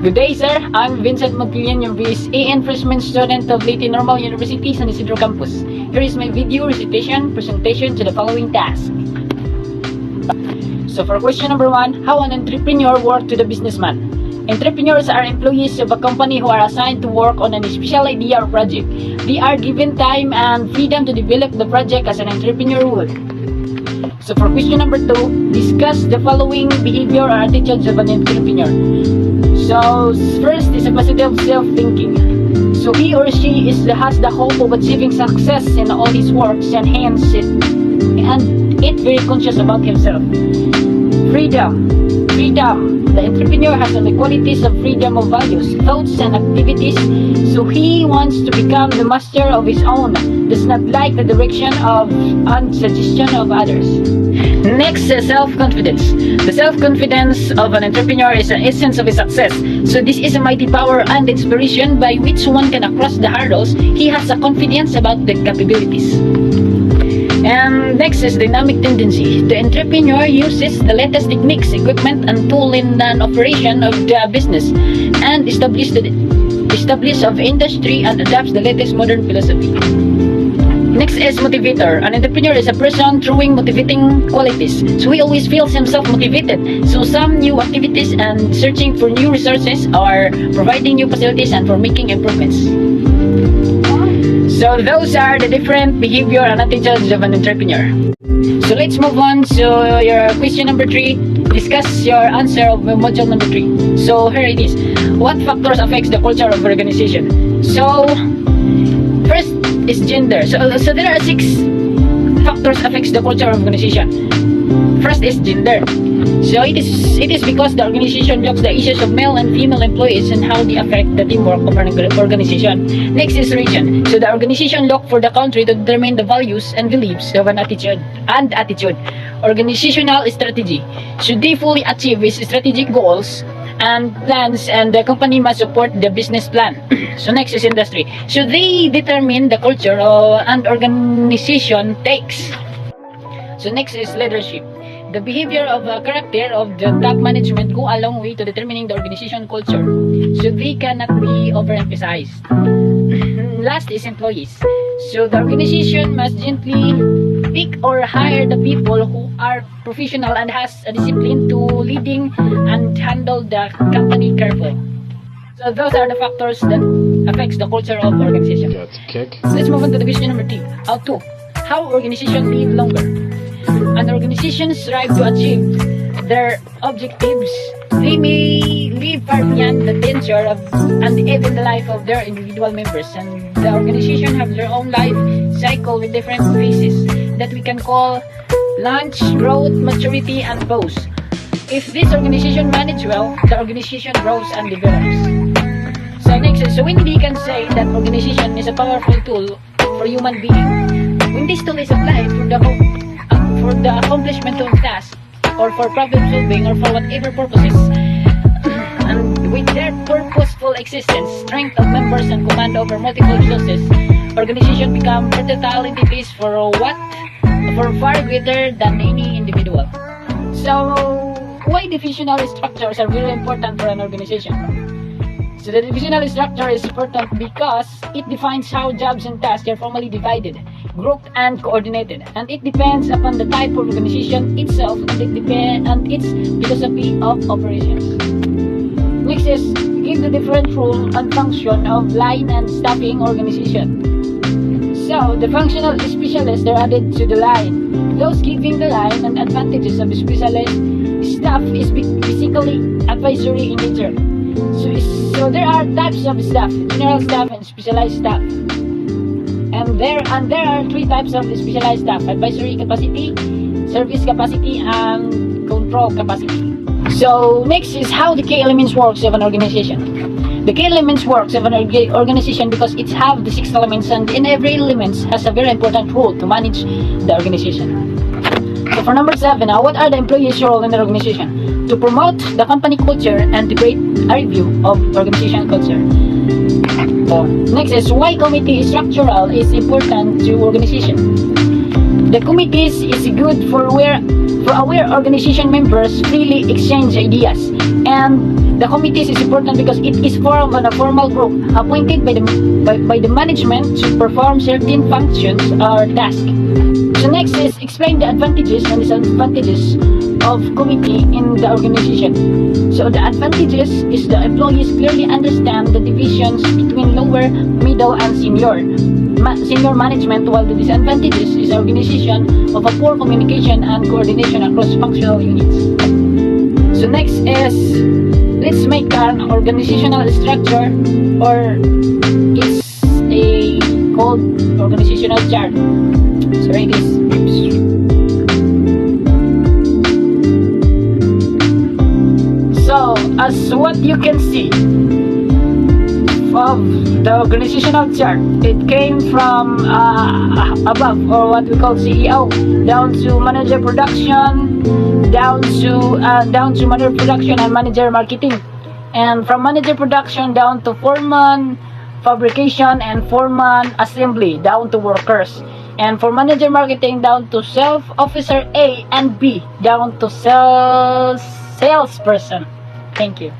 Good day, sir. I'm Vincent Montillen, your BSA and freshman student of Leyte Normal University, San Isidro Campus. Here is my video recitation presentation to the following task. So for question number 1, how an entrepreneur works to the businessman. Entrepreneurs are employees of a company who are assigned to work on a special idea or project. They are given time and freedom to develop the project as an entrepreneur would. So for question number 2, discuss the following behavior or attitudes of an entrepreneur. So first is a positive self-thinking. So he or she has the hope of achieving success in all his works and hence it very conscious about himself. Freedom. The entrepreneur has the qualities of freedom of values, thoughts and activities. So he wants to become the master of his own, does not like the direction of and suggestion of others. Next is self-confidence. The self-confidence of an entrepreneur is the essence of his success. So this is a mighty power and inspiration by which one can cross the hurdles. He has a confidence about the capabilities. And next is dynamic tendency. The entrepreneur uses the latest techniques, equipment, and tool in an operation of the business and establish of industry and adapts the latest modern philosophy. Next is motivator. An entrepreneur is a person throwing motivating qualities. So he always feels himself motivated. So some new activities and searching for new resources or providing new facilities and for making improvements. So those are the different behavior and attitudes of an entrepreneur. So let's move on to your question number 3. Discuss your answer of module number 3. So here it is. What factors affects the culture of organization? So first is gender. So there are 6 factors affects the culture of organization. First is gender. So it is because the organization looks the issues of male and female employees and how they affect the teamwork of an organization. Next is region. So the organization look for the country to determine the values and beliefs of an attitude. Organizational strategy. Should they fully achieve its strategic goals and plans, and the company must support the business plan. So next is industry. So they determine the culture and organization takes. So next is leadership. The behavior of a character of the top management go a long way to determining the organization culture. So they cannot be overemphasized. Last is employees. So the organization must gently pick or hire the people who are professional and has a discipline to leading and handle the company carefully. So those are the factors that affects the culture of organization. Let's move on to the question number 3. How organization live longer. An organization strive to achieve their objectives. They may live far beyond the tenure of and even the life of their individual members, and the organization have their own life cycle with different phases that we can call launch, growth, maturity, and pause. If this organization manage well, the organization grows and develops. So next is, so when we can say that organization is a powerful tool for human being, when this tool is applied for the accomplishment of tasks or for problem solving or for whatever purposes, and with their purposeful existence, strength of members and command over multiple resources, organization become versatile entities for far greater than any individual. So why divisional structures are very important for an organization? So the divisional structure is important because it defines how jobs and tasks are formally divided, grouped and coordinated, and it depends upon the type of organization itself and its philosophy of operations. Next is give the different role and function of line and staffing organization. So the functional specialists are added to the line. Those giving the line and advantages of the specialist staff is basically advisory in nature. So there are types of staff: general staff and specialized staff. And there are 3 types of specialized staff: advisory capacity, service capacity, and control capacity. So next is how the key elements works of an organization. The key elements works of an organization because it have the 6 elements, and in every element has a very important role to manage the organization. So for number 7, now what are the employees' role in the organization? To promote the company culture and to create a review of organization culture. Next is why committee structural is important to organization. The committees is good for where organization members freely exchange ideas. And the committees is important because it is formed of a formal group appointed by the management to perform certain functions or tasks. So next is explain the advantages and disadvantages of committee in the organization. So the advantages is the employees clearly understand the divisions between lower, middle, and senior management, while the disadvantages is organization of a poor communication and coordination across functional units. So next is let's make an organizational structure, or it's a called organizational chart. So right is so as what you can see of the organizational chart, it came from above, or what we call CEO, down to manager production, down to manager production and manager marketing, and from manager production down to foreman fabrication and foreman assembly, down to workers, and for manager marketing down to sales officer A and B, down to salesperson. Thank you.